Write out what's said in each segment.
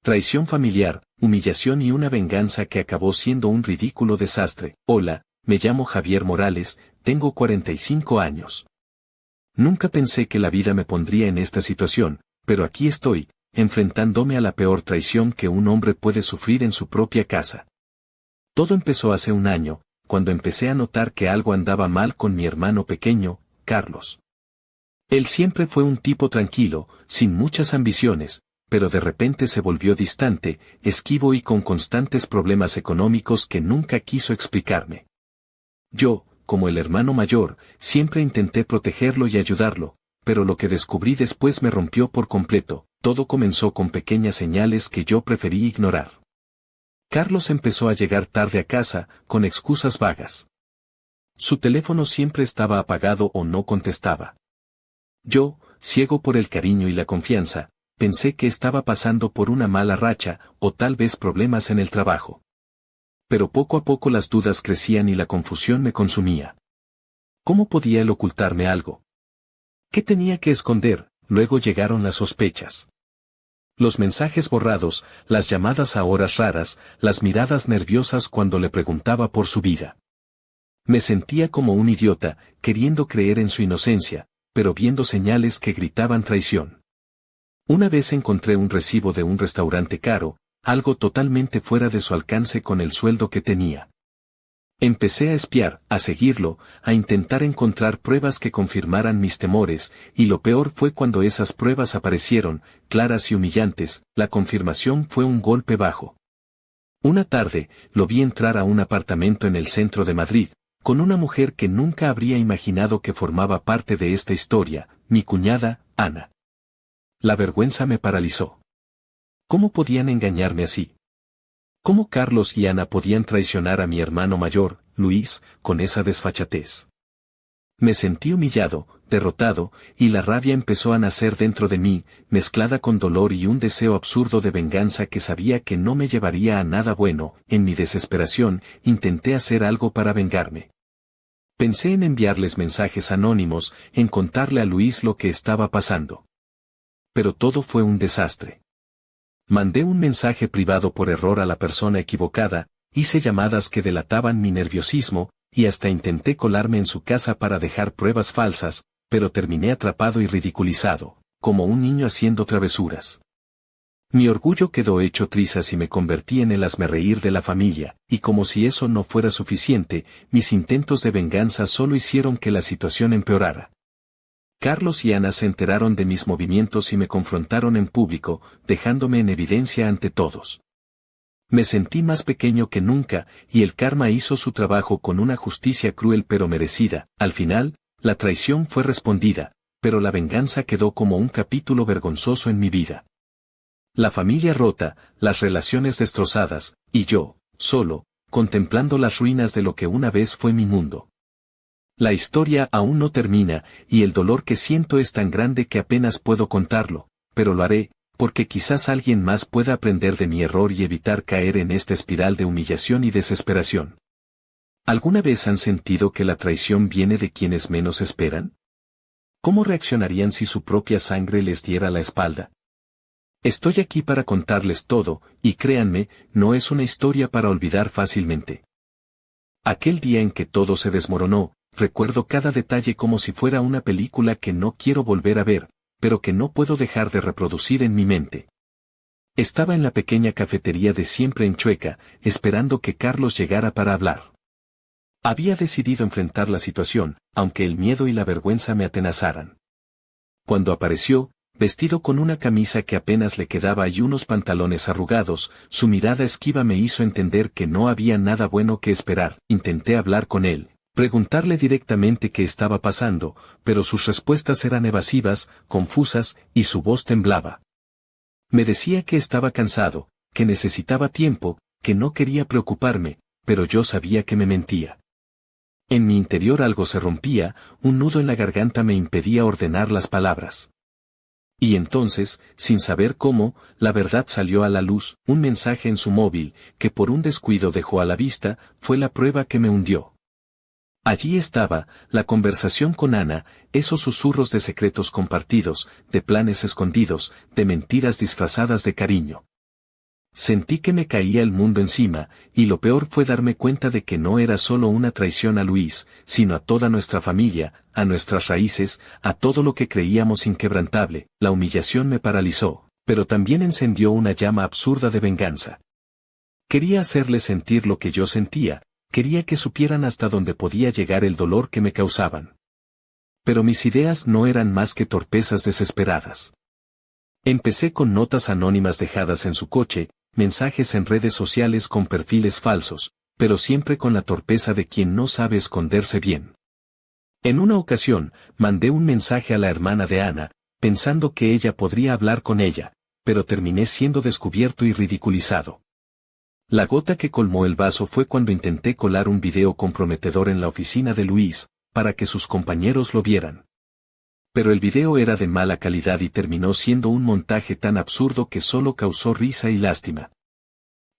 Traición familiar, humillación y una venganza que acabó siendo un ridículo desastre. Hola, me llamo Javier Morales, tengo 45 años. Nunca pensé que la vida me pondría en esta situación, pero aquí estoy, enfrentándome a la peor traición que un hombre puede sufrir en su propia casa. Todo empezó hace un año, cuando empecé a notar que algo andaba mal con mi hermano pequeño, Carlos. Él siempre fue un tipo tranquilo, sin muchas ambiciones, pero de repente se volvió distante, esquivo y con constantes problemas económicos que nunca quiso explicarme. Yo, como el hermano mayor, siempre intenté protegerlo y ayudarlo, pero lo que descubrí después me rompió por completo. Todo comenzó con pequeñas señales que yo preferí ignorar. Carlos empezó a llegar tarde a casa, con excusas vagas. Su teléfono siempre estaba apagado o no contestaba. Yo, ciego por el cariño y la confianza, pensé que estaba pasando por una mala racha, o tal vez problemas en el trabajo. Pero poco a poco las dudas crecían y la confusión me consumía. ¿Cómo podía él ocultarme algo? ¿Qué tenía que esconder? Luego llegaron las sospechas. Los mensajes borrados, las llamadas a horas raras, las miradas nerviosas cuando le preguntaba por su vida. Me sentía como un idiota, queriendo creer en su inocencia, pero viendo señales que gritaban traición. Una vez encontré un recibo de un restaurante caro, algo totalmente fuera de su alcance con el sueldo que tenía. Empecé a espiar, a seguirlo, a intentar encontrar pruebas que confirmaran mis temores, y lo peor fue cuando esas pruebas aparecieron, claras y humillantes. La confirmación fue un golpe bajo. Una tarde, lo vi entrar a un apartamento en el centro de Madrid, con una mujer que nunca habría imaginado que formaba parte de esta historia, mi cuñada, Ana. La vergüenza me paralizó. ¿Cómo podían engañarme así? ¿Cómo Carlos y Ana podían traicionar a mi hermano mayor, Luis, con esa desfachatez? Me sentí humillado, derrotado, y la rabia empezó a nacer dentro de mí, mezclada con dolor y un deseo absurdo de venganza que sabía que no me llevaría a nada bueno. En mi desesperación, intenté hacer algo para vengarme. Pensé en enviarles mensajes anónimos, en contarle a Luis lo que estaba pasando. Pero todo fue un desastre. Mandé un mensaje privado por error a la persona equivocada, hice llamadas que delataban mi nerviosismo, y hasta intenté colarme en su casa para dejar pruebas falsas, pero terminé atrapado y ridiculizado, como un niño haciendo travesuras. Mi orgullo quedó hecho trizas y me convertí en el hazmerreír de la familia, y como si eso no fuera suficiente, mis intentos de venganza solo hicieron que la situación empeorara. Carlos y Ana se enteraron de mis movimientos y me confrontaron en público, dejándome en evidencia ante todos. Me sentí más pequeño que nunca, y el karma hizo su trabajo con una justicia cruel pero merecida. Al final, la traición fue respondida, pero la venganza quedó como un capítulo vergonzoso en mi vida. La familia rota, las relaciones destrozadas, y yo, solo, contemplando las ruinas de lo que una vez fue mi mundo. La historia aún no termina, y el dolor que siento es tan grande que apenas puedo contarlo, pero lo haré, porque quizás alguien más pueda aprender de mi error y evitar caer en esta espiral de humillación y desesperación. ¿Alguna vez han sentido que la traición viene de quienes menos esperan? ¿Cómo reaccionarían si su propia sangre les diera la espalda? Estoy aquí para contarles todo, y créanme, no es una historia para olvidar fácilmente. Aquel día en que todo se desmoronó, recuerdo cada detalle como si fuera una película que no quiero volver a ver, pero que no puedo dejar de reproducir en mi mente. Estaba en la pequeña cafetería de siempre en Chueca, esperando que Carlos llegara para hablar. Había decidido enfrentar la situación, aunque el miedo y la vergüenza me atenazaran. Cuando apareció, vestido con una camisa que apenas le quedaba y unos pantalones arrugados, su mirada esquiva me hizo entender que no había nada bueno que esperar. Intenté hablar con él, preguntarle directamente qué estaba pasando, pero sus respuestas eran evasivas, confusas, y su voz temblaba. Me decía que estaba cansado, que necesitaba tiempo, que no quería preocuparme, pero yo sabía que me mentía. En mi interior algo se rompía, un nudo en la garganta me impedía ordenar las palabras. Y entonces, sin saber cómo, la verdad salió a la luz. Un mensaje en su móvil, que por un descuido dejó a la vista, fue la prueba que me hundió. Allí estaba, la conversación con Ana, esos susurros de secretos compartidos, de planes escondidos, de mentiras disfrazadas de cariño. Sentí que me caía el mundo encima, y lo peor fue darme cuenta de que no era solo una traición a Luis, sino a toda nuestra familia, a nuestras raíces, a todo lo que creíamos inquebrantable. La humillación me paralizó, pero también encendió una llama absurda de venganza. Quería hacerles sentir lo que yo sentía, quería que supieran hasta dónde podía llegar el dolor que me causaban. Pero mis ideas no eran más que torpezas desesperadas. Empecé con notas anónimas dejadas en su coche, mensajes en redes sociales con perfiles falsos, pero siempre con la torpeza de quien no sabe esconderse bien. En una ocasión, mandé un mensaje a la hermana de Ana, pensando que ella podría hablar con ella, pero terminé siendo descubierto y ridiculizado. La gota que colmó el vaso fue cuando intenté colar un video comprometedor en la oficina de Luis, para que sus compañeros lo vieran. Pero el video era de mala calidad y terminó siendo un montaje tan absurdo que solo causó risa y lástima.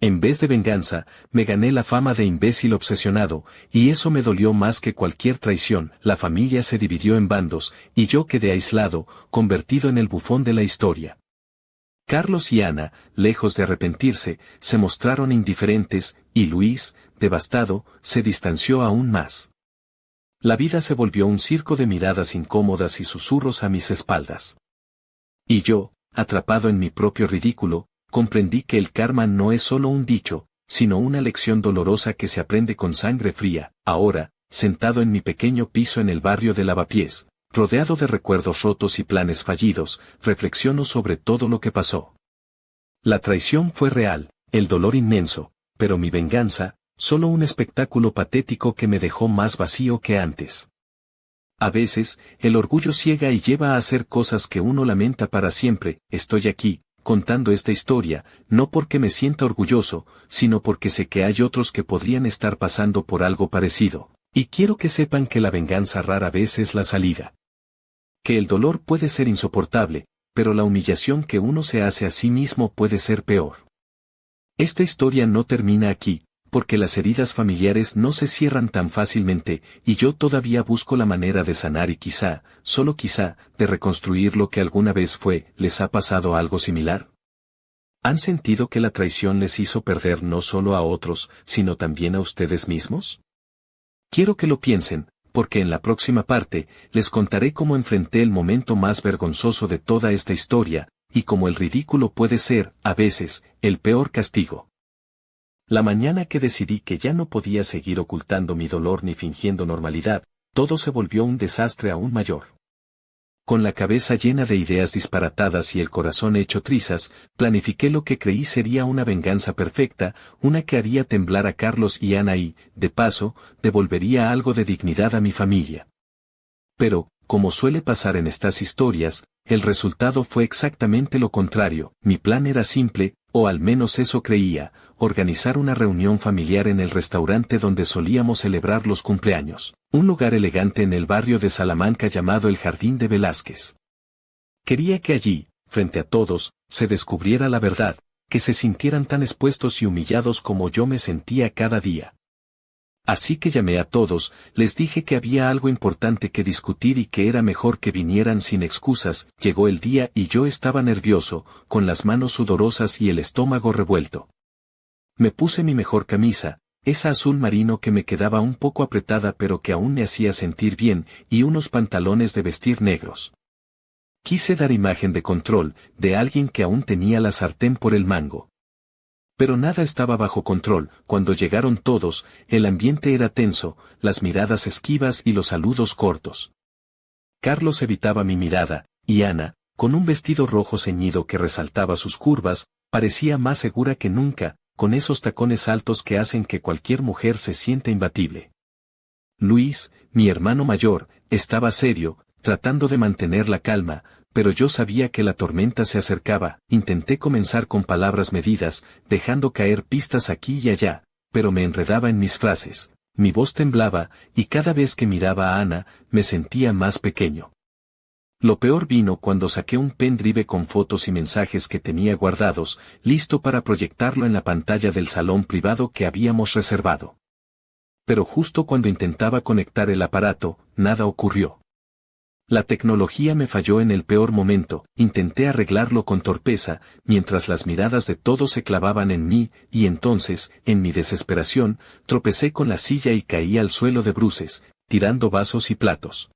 En vez de venganza, me gané la fama de imbécil obsesionado, y eso me dolió más que cualquier traición. La familia se dividió en bandos, y yo quedé aislado, convertido en el bufón de la historia. Carlos y Ana, lejos de arrepentirse, se mostraron indiferentes, y Luis, devastado, se distanció aún más. La vida se volvió un circo de miradas incómodas y susurros a mis espaldas. Y yo, atrapado en mi propio ridículo, comprendí que el karma no es solo un dicho, sino una lección dolorosa que se aprende con sangre fría. Ahora, sentado en mi pequeño piso en el barrio de Lavapiés, rodeado de recuerdos rotos y planes fallidos, reflexiono sobre todo lo que pasó. La traición fue real, el dolor inmenso, pero mi venganza, solo un espectáculo patético que me dejó más vacío que antes. A veces, el orgullo ciega y lleva a hacer cosas que uno lamenta para siempre. Estoy aquí, contando esta historia, no porque me sienta orgulloso, sino porque sé que hay otros que podrían estar pasando por algo parecido, y quiero que sepan que la venganza rara vez es la salida. Que el dolor puede ser insoportable, pero la humillación que uno se hace a sí mismo puede ser peor. Esta historia no termina aquí, porque las heridas familiares no se cierran tan fácilmente, y yo todavía busco la manera de sanar y quizá, solo quizá, de reconstruir lo que alguna vez fue. ¿Les ha pasado algo similar? ¿Han sentido que la traición les hizo perder no solo a otros, sino también a ustedes mismos? Quiero que lo piensen, porque en la próxima parte, les contaré cómo enfrenté el momento más vergonzoso de toda esta historia, y cómo el ridículo puede ser, a veces, el peor castigo. La mañana que decidí que ya no podía seguir ocultando mi dolor ni fingiendo normalidad, todo se volvió un desastre aún mayor. Con la cabeza llena de ideas disparatadas y el corazón hecho trizas, planifiqué lo que creí sería una venganza perfecta, una que haría temblar a Carlos y Ana y, de paso, devolvería algo de dignidad a mi familia. Pero, como suele pasar en estas historias, el resultado fue exactamente lo contrario. Mi plan era simple, o al menos eso creía, organizar una reunión familiar en el restaurante donde solíamos celebrar los cumpleaños, un lugar elegante en el barrio de Salamanca llamado el Jardín de Velázquez. Quería que allí, frente a todos, se descubriera la verdad, que se sintieran tan expuestos y humillados como yo me sentía cada día. Así que llamé a todos, les dije que había algo importante que discutir y que era mejor que vinieran sin excusas. Llegó el día y yo estaba nervioso, con las manos sudorosas y el estómago revuelto. Me puse mi mejor camisa, esa azul marino que me quedaba un poco apretada pero que aún me hacía sentir bien, y unos pantalones de vestir negros. Quise dar imagen de control, de alguien que aún tenía la sartén por el mango. Pero nada estaba bajo control. Cuando llegaron todos, el ambiente era tenso, las miradas esquivas y los saludos cortos. Carlos evitaba mi mirada, y Ana, con un vestido rojo ceñido que resaltaba sus curvas, parecía más segura que nunca, con esos tacones altos que hacen que cualquier mujer se sienta imbatible. Luis, mi hermano mayor, estaba serio, tratando de mantener la calma, pero yo sabía que la tormenta se acercaba. Intenté comenzar con palabras medidas, dejando caer pistas aquí y allá, pero me enredaba en mis frases, mi voz temblaba, y cada vez que miraba a Ana, me sentía más pequeño. Lo peor vino cuando saqué un pendrive con fotos y mensajes que tenía guardados, listo para proyectarlo en la pantalla del salón privado que habíamos reservado. Pero justo cuando intentaba conectar el aparato, nada ocurrió. La tecnología me falló en el peor momento, intenté arreglarlo con torpeza, mientras las miradas de todos se clavaban en mí, y entonces, en mi desesperación, tropecé con la silla y caí al suelo de bruces, tirando vasos y platos.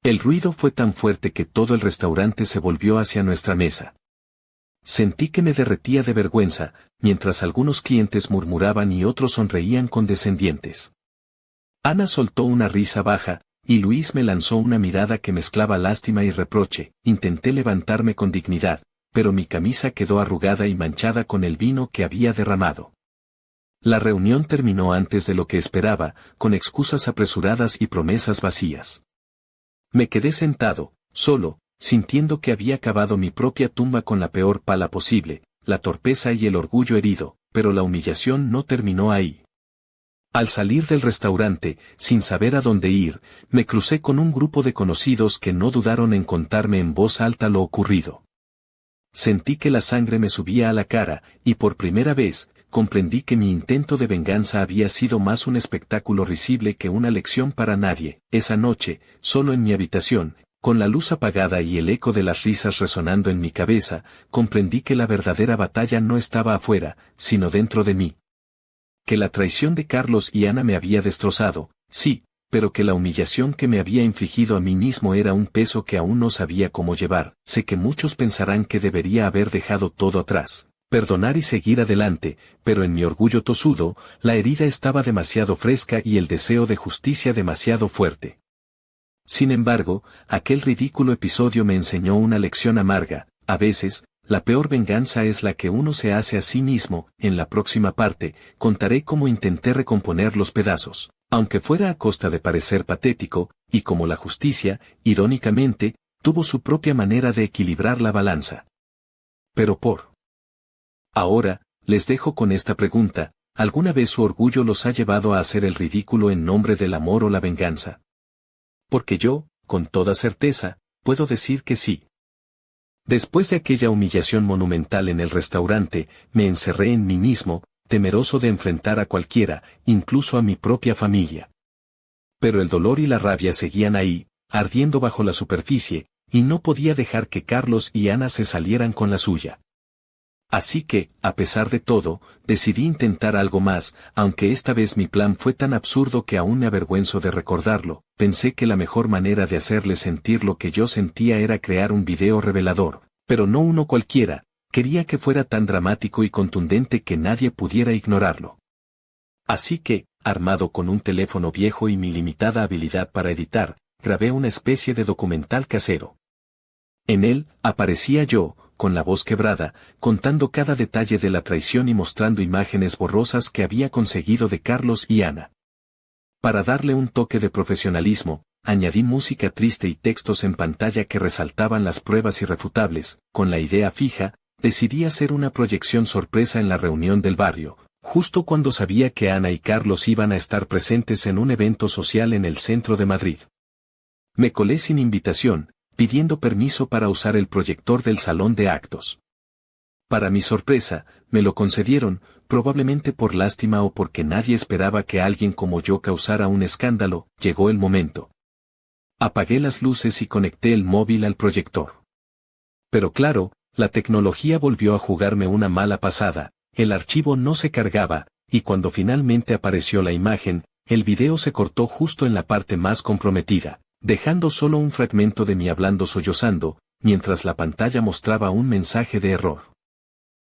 El ruido fue tan fuerte que todo el restaurante se volvió hacia nuestra mesa. Sentí que me derretía de vergüenza, mientras algunos clientes murmuraban y otros sonreían condescendientes. Ana soltó una risa baja, y Luis me lanzó una mirada que mezclaba lástima y reproche. Intenté levantarme con dignidad, pero mi camisa quedó arrugada y manchada con el vino que había derramado. La reunión terminó antes de lo que esperaba, con excusas apresuradas y promesas vacías. Me quedé sentado, solo, sintiendo que había cavado mi propia tumba con la peor pala posible, la torpeza y el orgullo herido, pero la humillación no terminó ahí. Al salir del restaurante, sin saber a dónde ir, me crucé con un grupo de conocidos que no dudaron en contarme en voz alta lo ocurrido. Sentí que la sangre me subía a la cara, y por primera vez, comprendí que mi intento de venganza había sido más un espectáculo risible que una lección para nadie. Esa noche, solo en mi habitación, con la luz apagada y el eco de las risas resonando en mi cabeza, comprendí que la verdadera batalla no estaba afuera, sino dentro de mí. Que la traición de Carlos y Ana me había destrozado, sí, pero que la humillación que me había infligido a mí mismo era un peso que aún no sabía cómo llevar. Sé que muchos pensarán que debería haber dejado todo atrás, perdonar y seguir adelante, pero en mi orgullo tosudo, la herida estaba demasiado fresca y el deseo de justicia demasiado fuerte. Sin embargo, aquel ridículo episodio me enseñó una lección amarga. A veces, la peor venganza es la que uno se hace a sí mismo. En la próxima parte, contaré cómo intenté recomponer los pedazos, aunque fuera a costa de parecer patético, y cómo la justicia, irónicamente, tuvo su propia manera de equilibrar la balanza. Pero ahora, les dejo con esta pregunta: ¿alguna vez su orgullo los ha llevado a hacer el ridículo en nombre del amor o la venganza? Porque yo, con toda certeza, puedo decir que sí. Después de aquella humillación monumental en el restaurante, me encerré en mí mismo, temeroso de enfrentar a cualquiera, incluso a mi propia familia. Pero el dolor y la rabia seguían ahí, ardiendo bajo la superficie, y no podía dejar que Carlos y Ana se salieran con la suya. Así que, a pesar de todo, decidí intentar algo más, aunque esta vez mi plan fue tan absurdo que aún me avergüenzo de recordarlo. Pensé que la mejor manera de hacerles sentir lo que yo sentía era crear un video revelador, pero no uno cualquiera. Quería que fuera tan dramático y contundente que nadie pudiera ignorarlo. Así que, armado con un teléfono viejo y mi limitada habilidad para editar, grabé una especie de documental casero. En él, aparecía yo, con la voz quebrada, contando cada detalle de la traición y mostrando imágenes borrosas que había conseguido de Carlos y Ana. Para darle un toque de profesionalismo, añadí música triste y textos en pantalla que resaltaban las pruebas irrefutables. Con la idea fija, decidí hacer una proyección sorpresa en la reunión del barrio, justo cuando sabía que Ana y Carlos iban a estar presentes en un evento social en el centro de Madrid. Me colé sin invitación, pidiendo permiso para usar el proyector del salón de actos. Para mi sorpresa, me lo concedieron, probablemente por lástima o porque nadie esperaba que alguien como yo causara un escándalo. Llegó el momento. Apagué las luces y conecté el móvil al proyector. Pero claro, la tecnología volvió a jugarme una mala pasada. El archivo no se cargaba, y cuando finalmente apareció la imagen, el video se cortó justo en la parte más comprometida, dejando solo un fragmento de mí hablando sollozando, mientras la pantalla mostraba un mensaje de error.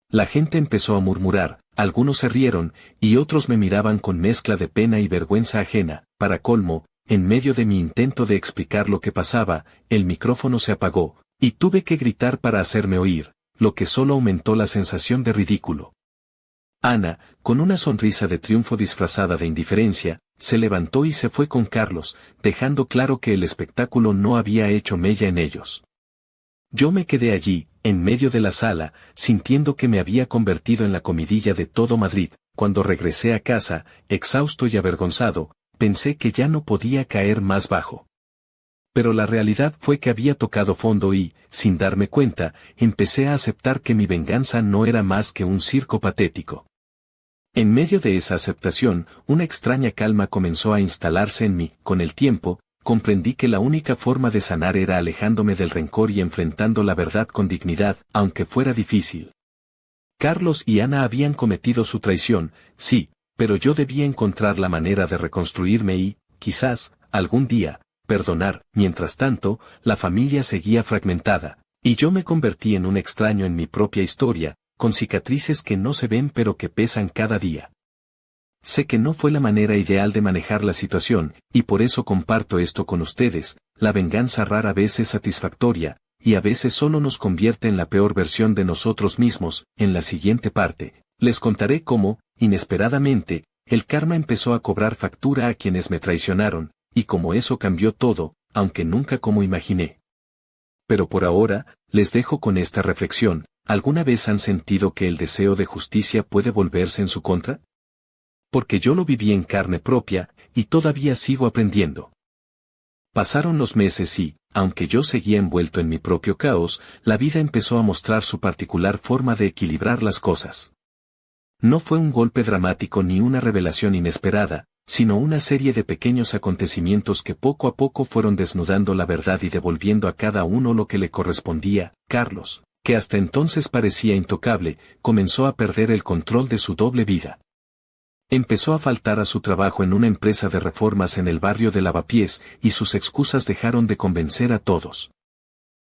La gente empezó a murmurar, algunos se rieron, y otros me miraban con mezcla de pena y vergüenza ajena. Para colmo, en medio de mi intento de explicar lo que pasaba, el micrófono se apagó, y tuve que gritar para hacerme oír, lo que solo aumentó la sensación de ridículo. Ana, con una sonrisa de triunfo disfrazada de indiferencia, se levantó y se fue con Carlos, dejando claro que el espectáculo no había hecho mella en ellos. Yo me quedé allí, en medio de la sala, sintiendo que me había convertido en la comidilla de todo Madrid. Cuando regresé a casa, exhausto y avergonzado, pensé que ya no podía caer más bajo. Pero la realidad fue que había tocado fondo y, sin darme cuenta, empecé a aceptar que mi venganza no era más que un circo patético. En medio de esa aceptación, una extraña calma comenzó a instalarse en mí. Con el tiempo, comprendí que la única forma de sanar era alejándome del rencor y enfrentando la verdad con dignidad, aunque fuera difícil. Carlos y Ana habían cometido su traición, sí, pero yo debía encontrar la manera de reconstruirme y, quizás, algún día, perdonar. Mientras tanto, la familia seguía fragmentada, y yo me convertí en un extraño en mi propia historia, con cicatrices que no se ven pero que pesan cada día. Sé que no fue la manera ideal de manejar la situación, y por eso comparto esto con ustedes. La venganza rara vez es satisfactoria, y a veces solo nos convierte en la peor versión de nosotros mismos. En la siguiente parte, les contaré cómo, inesperadamente, el karma empezó a cobrar factura a quienes me traicionaron, y cómo eso cambió todo, aunque nunca como imaginé. Pero por ahora, les dejo con esta reflexión. ¿Alguna vez han sentido que el deseo de justicia puede volverse en su contra? Porque yo lo viví en carne propia, y todavía sigo aprendiendo. Pasaron los meses y, aunque yo seguía envuelto en mi propio caos, la vida empezó a mostrar su particular forma de equilibrar las cosas. No fue un golpe dramático ni una revelación inesperada, sino una serie de pequeños acontecimientos que poco a poco fueron desnudando la verdad y devolviendo a cada uno lo que le correspondía. Carlos, que hasta entonces parecía intocable, comenzó a perder el control de su doble vida. Empezó a faltar a su trabajo en una empresa de reformas en el barrio de Lavapiés, y sus excusas dejaron de convencer a todos.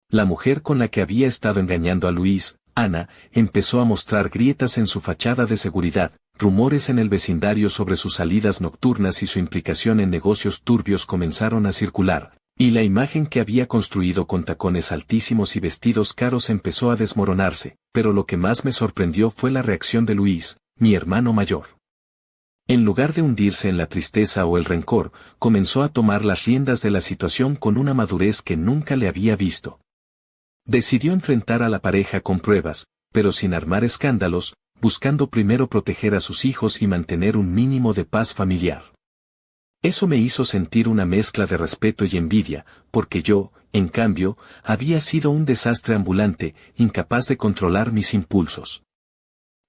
La mujer con la que había estado engañando a Luis, Ana, empezó a mostrar grietas en su fachada de seguridad, rumores en el vecindario sobre sus salidas nocturnas y su implicación en negocios turbios comenzaron a circular, y la imagen que había construido con tacones altísimos y vestidos caros empezó a desmoronarse. Pero lo que más me sorprendió fue la reacción de Luis, mi hermano mayor. En lugar de hundirse en la tristeza o el rencor, comenzó a tomar las riendas de la situación con una madurez que nunca le había visto. Decidió enfrentar a la pareja con pruebas, pero sin armar escándalos, buscando primero proteger a sus hijos y mantener un mínimo de paz familiar. Eso me hizo sentir una mezcla de respeto y envidia, porque yo, en cambio, había sido un desastre ambulante, incapaz de controlar mis impulsos.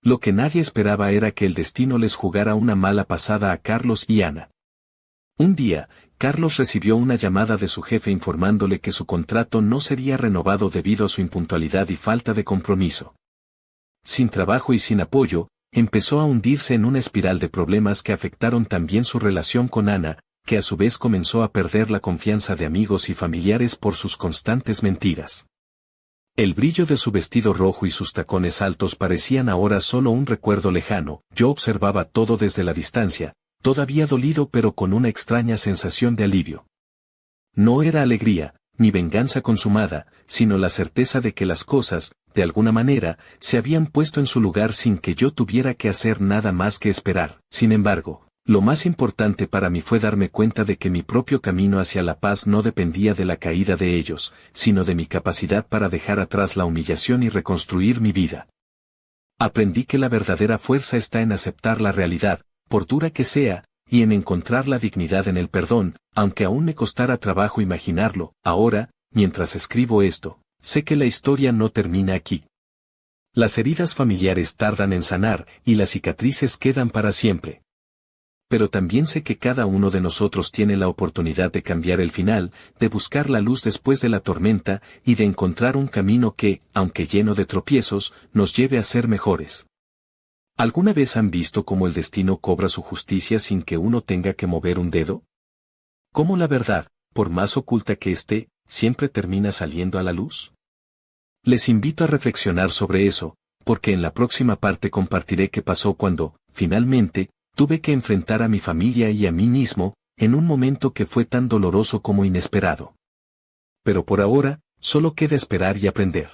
Lo que nadie esperaba era que el destino les jugara una mala pasada a Carlos y Ana. Un día, Carlos recibió una llamada de su jefe informándole que su contrato no sería renovado debido a su impuntualidad y falta de compromiso. Sin trabajo y sin apoyo, empezó a hundirse en una espiral de problemas que afectaron también su relación con Ana, que a su vez comenzó a perder la confianza de amigos y familiares por sus constantes mentiras. El brillo de su vestido rojo y sus tacones altos parecían ahora solo un recuerdo lejano. Yo observaba todo desde la distancia, todavía dolido pero con una extraña sensación de alivio. No era alegría, ni venganza consumada, sino la certeza de que las cosas, de alguna manera, se habían puesto en su lugar sin que yo tuviera que hacer nada más que esperar. Sin embargo, lo más importante para mí fue darme cuenta de que mi propio camino hacia la paz no dependía de la caída de ellos, sino de mi capacidad para dejar atrás la humillación y reconstruir mi vida. Aprendí que la verdadera fuerza está en aceptar la realidad, por dura que sea, y en encontrar la dignidad en el perdón, aunque aún me costara trabajo imaginarlo. Ahora, mientras escribo esto, sé que la historia no termina aquí. Las heridas familiares tardan en sanar, y las cicatrices quedan para siempre. Pero también sé que cada uno de nosotros tiene la oportunidad de cambiar el final, de buscar la luz después de la tormenta, y de encontrar un camino que, aunque lleno de tropiezos, nos lleve a ser mejores. ¿Alguna vez han visto cómo el destino cobra su justicia sin que uno tenga que mover un dedo? ¿Cómo la verdad, por más oculta que esté, siempre termina saliendo a la luz? Les invito a reflexionar sobre eso, porque en la próxima parte compartiré qué pasó cuando, finalmente, tuve que enfrentar a mi familia y a mí mismo, en un momento que fue tan doloroso como inesperado. Pero por ahora, solo queda esperar y aprender.